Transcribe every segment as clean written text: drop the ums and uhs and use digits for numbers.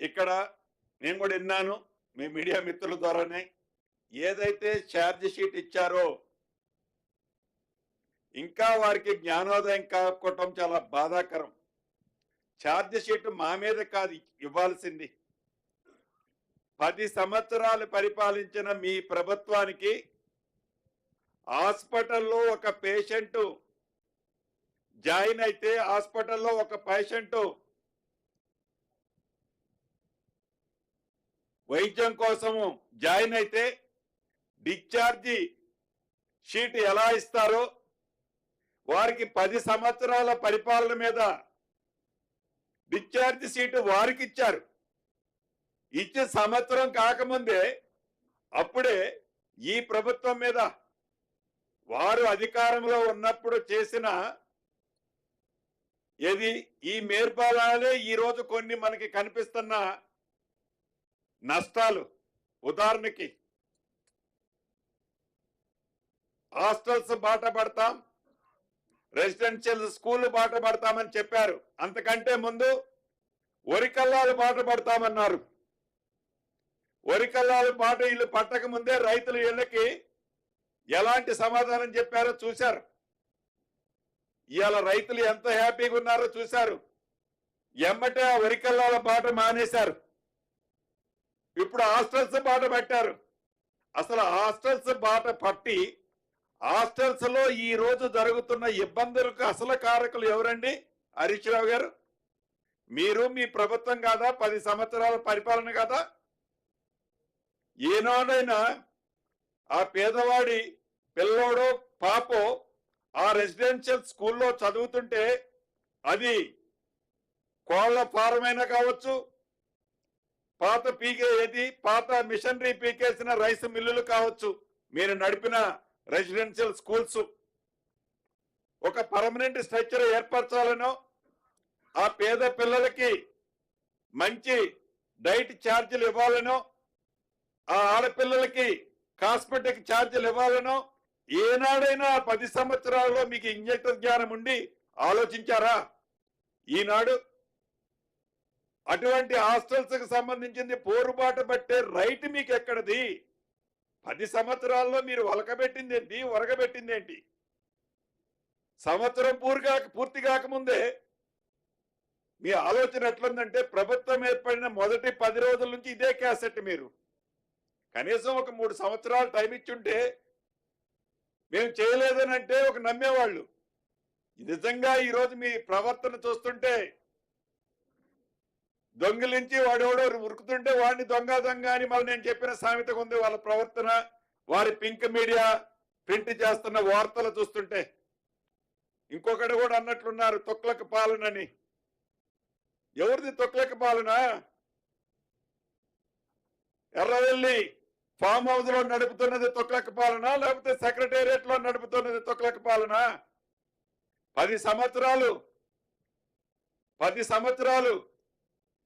ఇక్కడ నేను కూడా విన్నాను మీ మీడియా మిత్రుల ద్వారానే, ఏదైతే ఛార్జ్ షీట్ ఇచ్చారో ఇంకా వారికి జ్ఞానోదయం కాకపోవటం చాలా బాధాకరం. ఛార్జ్ షీట్ మా మీద కాదు ఇవ్వాల్సింది. 10 సంవత్సరాలు పరిపాలించిన మీ ప్రభుత్వానికి హాస్పిటల్లో ఒక పేషెంట్ జాయిన్ అయితే, హాస్పిటల్లో ఒక పేషెంట్ వైద్యం కోసము జాయిన్ అయితే డిశ్చార్జి షీట్ ఎలా ఇస్తారో వారికి 10 సంవత్సరాల పరిపాలన మీద డిశ్చార్జ్ షీట్ వారికి ఇచ్చారు. ఇచ్చే సంవత్సరం కాకముందే అప్పుడే ఈ ప్రభుత్వం మీద వారు అధికారంలో ఉన్నప్పుడు చేసిన ఈ మేర్పాలనే ఈ రోజు కొన్ని మనకి కనిపిస్తున్న నష్టాలు. ఉదాహరణకి హాస్టల్స్ బాట పడతాం, రెసిడెన్షియల్ స్కూల్ బాట పడతామని చెప్పారు. అంతకంటే ముందు వరికల్లాలు బాట పడతామన్నారు. వరికల్లాలు బాట ఇల్లు పట్టక ముందే రైతుల ఇళ్ళకి ఎలాంటి సమాధానం చెప్పారో చూశారు. ఇవాళ రైతులు ఎంత హ్యాపీగా ఉన్నారో చూశారు. ఎమ్మటే ఆ వరికల్లాల బాట మానేశారు. ఇప్పుడు హాస్టల్స్ బాట పట్టారు. అసలు హాస్టల్స్ బాట పట్టి హాస్టల్స్ లో ఈ రోజు జరుగుతున్న ఇబ్బందులకు అసలు కారకులు ఎవరండి? హరీష్ రావు గారు, మీరు మీ ప్రభుత్వం కాదా? 10 సంవత్సరాల పరిపాలన కాదా? ఏనాడైనా ఆ పేదవాడి పిల్లోడో పాపో ఆ రెసిడెన్షియల్ స్కూల్లో చదువుతుంటే అది కోళ్ల ఫారం అయినా కావచ్చు, పాత మిషనరీ పీకేసిన రైస్ మిల్లులు కావచ్చు, మీరు నడిపిన రెసిడెన్షియల్ స్కూల్స్ ఒక పర్మనెంట్ స్ట్రక్చర్ ఏర్పరచాలనో, ఆ పేద పిల్లలకి మంచి డైట్ ఛార్జీలు ఇవ్వాలనో, ఆ ఆడపిల్లలకి కాస్మెటిక్ ఛార్జీలు ఇవ్వాలనో ఏనాడైనా 10 సంవత్సరాల్లో మీకు ఇంజెక్ట్ జ్ఞానం ఉండి ఆలోచించారా? ఈనాడు అటువంటి హాస్టల్స్ కి సంబంధించింది పోరుబాట పట్టే రైట్ మీకు ఎక్కడది? 10 సంవత్సరాల్లో మీరు ఒలకబెట్టింది ఏంటి, ఒరగబెట్టింది ఏంటి? సంవత్సరం పూర్తి కాకముందే మీ ఆలోచన ఎట్లుందంటే, ప్రభుత్వం ఏర్పడిన మొదటి 10 రోజుల నుంచి ఇదే క్యాసెట్. మీరు కనీసం ఒక 3 సంవత్సరాలు టైం ఇచ్చుంటే మేము చేయలేదని అంటే ఒక నమ్మేవాళ్ళు. నిజంగా ఈరోజు మీ ప్రవర్తన చూస్తుంటే, దొంగిలించి వాడెవడో ఉరుకుతుంటే వాడిని దొంగ దొంగ అని మళ్ళీ నేను చెప్పిన సామెతగా ఉంది వాళ్ళ ప్రవర్తన. వారి పింక్ మీడియా ప్రింట్ చేస్తున్న వార్తలు చూస్తుంటే ఇంకొకటి కూడా అన్నట్లున్నారు, తొక్లక పాలనని. ఎవరిది తొక్లక పాలన? ఎర్రవెల్లి ఫామ్ హౌస్ లో నడుపుతున్నది తొక్లక పాలన, లేకపోతే సెక్రటేరియట్ లో నడుపుతున్నది తొక్లక పాలన? 10 సంవత్సరాలు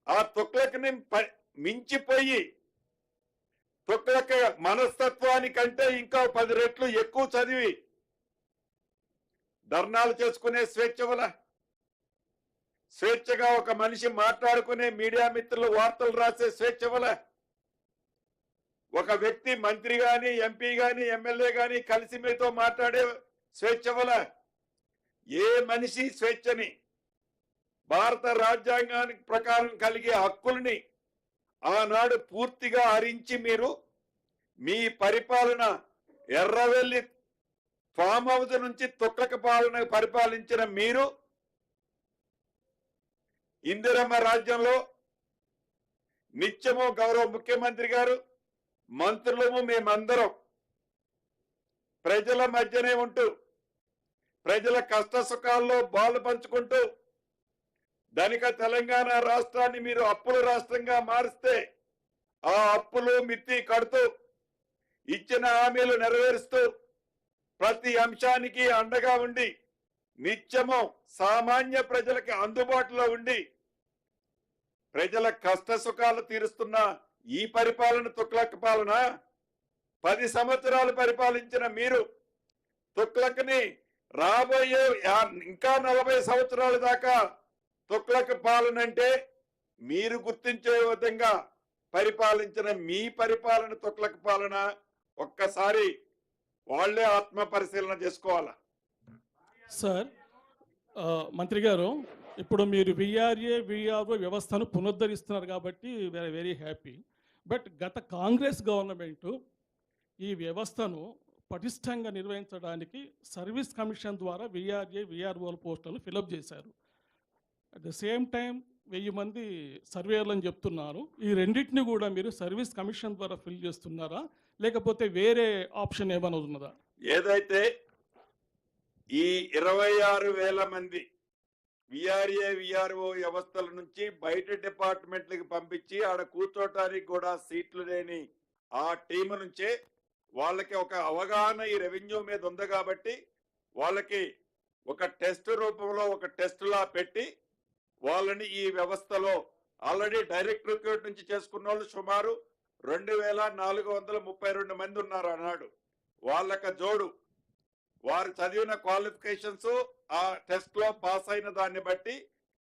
ఆ తొక్లకని మించిపోయి తొక్లక మనస్తత్వానికంటే ఇంకా 10 రెట్లు ఎక్కువ చదివి ధర్నాలు చేసుకునే స్వేచ్ఛ వల్ల, స్వేచ్ఛగా ఒక మనిషి మాట్లాడుకునే మీడియా మిత్రులు వార్తలు రాసే స్వేచ్ఛ వల్ల, ఒక వ్యక్తి మంత్రి గాని ఎంపీ గాని ఎమ్మెల్యే గాని కలిసి మీతో మాట్లాడే స్వేచ్ఛ వల్ల, ఏ మనిషి స్వేచ్ఛని, భారత రాజ్యాంగానికి ప్రకారం కలిగే హక్కుల్ని ఆనాడు పూర్తిగా హరించి మీరు మీ పరిపాలన ఎర్రవెల్లి ఫామ్ హౌస్ నుంచి తొక్లక పాలన పరిపాలించిన మీరు ఇందిరమ్మ రాజ్యంలో నిత్యము గౌరవ ముఖ్యమంత్రి గారు, మంత్రులము, మేమందరం ప్రజల మధ్యనే ఉంటూ ప్రజల కష్ట సుఖాల్లో బాలు పంచుకుంటూ ధనిక తెలంగాణ రాష్ట్రాన్ని మీరు అప్పుల రాష్ట్రంగా మారిస్తే ఆ అప్పులు మిత్తి కడుతూ ఇచ్చిన హామీలు నెరవేరుస్తూ ప్రతి అంశానికి అండగా ఉండి నిత్యము సామాన్య ప్రజలకి అందుబాటులో ఉండి ప్రజల కష్ట సుఖాలు తీరుస్తున్న ఈ పరిపాలన తొక్లక పాలన. 10 సంవత్సరాలు పరిపాలించిన మీరు తుగ్లక్ని రాబోయే ఇంకా 40 సంవత్సరాల దాకా తుగ్లక్ పాలన అంటే మీరు గుర్తించే విధంగా పరిపాలించిన మీ పరిపాలన తుగ్లక్ పాలన ఒక్కసారి వాళ్లే ఆత్మ పరిశీలన చేసుకోవాలా. సార్ మంత్రి గారు, ఇప్పుడు మీరు విఆర్ఓ వ్యవస్థను పునరుద్ధరిస్తున్నారు కాబట్టి వీఆర్ వెరీ హ్యాపీ. బట్ గత కాంగ్రెస్ గవర్నమెంట్ ఈ వ్యవస్థను పటిష్టంగా నిర్వహించడానికి సర్వీస్ కమిషన్ ద్వారా విఆర్ఓల పోస్టులను ఫిలప్ చేశారు. అట్ ద సేమ్ టైం 1000 మంది సర్వేయర్లని చెప్తున్నారు. ఈ రెండింటిని కూడా మీరు సర్వీస్ కమిషన్ ద్వారా ఫిల్ చేస్తున్నారా, లేకపోతే వేరే ఆప్షన్ ఏమైనా ఉన్నదా? ఏదైతే ఈ 26,000 మంది విఆర్ఓ వ్యవస్థల నుంచి బయట డిపార్ట్మెంట్లకు పంపించి ఆడ కూర్చోటానికి కూడా సీట్లు లేని ఆ టీం నుంచే వాళ్ళకి ఒక అవగాహన ఈ రెవెన్యూ మీద ఉంది కాబట్టి వాళ్ళకి ఒక టెస్ట్ రూపంలో ఒక టెస్ట్ లా పెట్టి వాళ్ళని ఈ వ్యవస్థలో ఆల్రెడీ డైరెక్ట్ రిక్రూట్ నుంచి చేసుకున్న వాళ్ళు సుమారు 2,432 మంది ఉన్నారు అన్నాడు. వాళ్ళక జోడు వారు చదివిన క్వాలిఫికేషన్స్ ఆ టెస్ట్ లో పాస్ అయిన దాన్ని బట్టి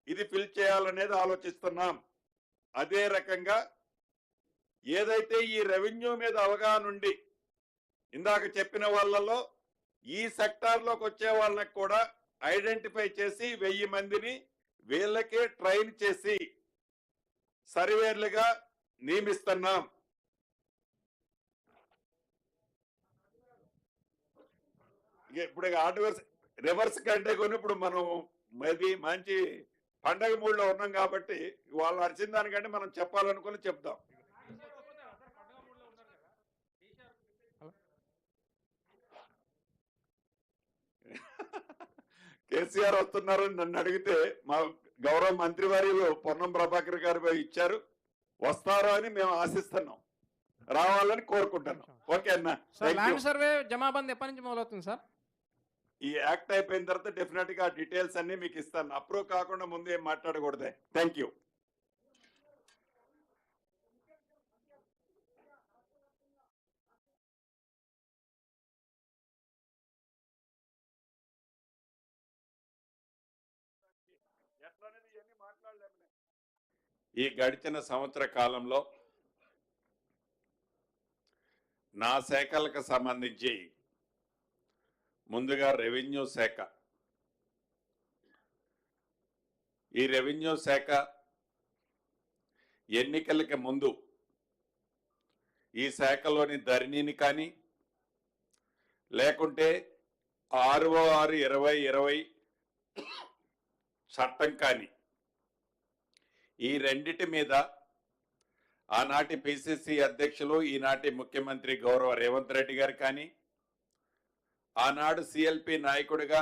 ఇది ఫిల్ చేయాలనేది ఆలోచిస్తున్నాం. అదే రకంగా ఏదైతే ఈ రెవెన్యూ మీద అవగాహన ఉండి ఇందాక చెప్పిన వాళ్ళలో ఈ సెక్టార్లోకి వచ్చే వాళ్ళకి కూడా ఐడెంటిఫై చేసి 1000 మందిని వీళ్ళకే ట్రైన్ చేసి సర్వేర్లుగా నియమిస్తున్నాం. ఇప్పుడు ఆర్డర్స్ రివర్స్ కంటే కొన్ని ఇప్పుడు మనం మేబీ మంచి పండగ మూడ్లో ఉన్నాం కాబట్టి వాళ్ళు అరిచిన దానికంటే మనం చెప్పాలనుకుని చెప్దాం. కేసీఆర్ వస్తున్నారని నన్ను అడిగితే మా గౌరవ మంత్రి వారిలో పొన్నం ప్రభాకర్ గారు ఇచ్చారు, వస్తారో అని మేము ఆశిస్తున్నాం, రావాలని కోరుకుంటున్నాం. ఓకే అన్న. ల్యాండ్ సర్వే జమాబంద్ ఎప్పటి నుంచి మొదలవుతుంది సార్? ఈ యాక్ట్ అయిపోయిన తర్వాత డెఫినెట్ గా డీటెయిల్స్ అన్ని మీకు ఇస్తాను. అప్రూవ్ కాకుండా ముందు ఏం మాట్లాడకూడదే. Thank you. ఈ గడిచిన సంవత్సర కాలంలో నా శాఖలకు సంబంధించి ముందుగా రెవెన్యూ శాఖ, ఈ రెవెన్యూ శాఖ ఎన్నికలకి ముందు ఈ శాఖలోని ధరణిని కానీ లేకుంటే 6/6/2020 చట్టం కానీ ఈ రెండిటి మీద ఆనాటి పిసిసి అధ్యక్షులు ఈనాటి ముఖ్యమంత్రి గౌరవ రేవంత్ రెడ్డి గారు కానీ, ఆనాడు సిఎల్పి నాయకుడిగా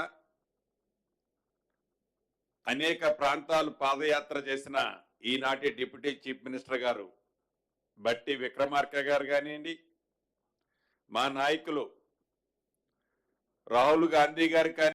అనేక ప్రాంతాలు పాదయాత్ర చేసిన ఈనాటి డిప్యూటీ చీఫ్ మినిస్టర్ గారు బట్టి విక్రమార్క గారు కానివ్వండి, మా నాయకులు రాహుల్ గాంధీ గారు కానీ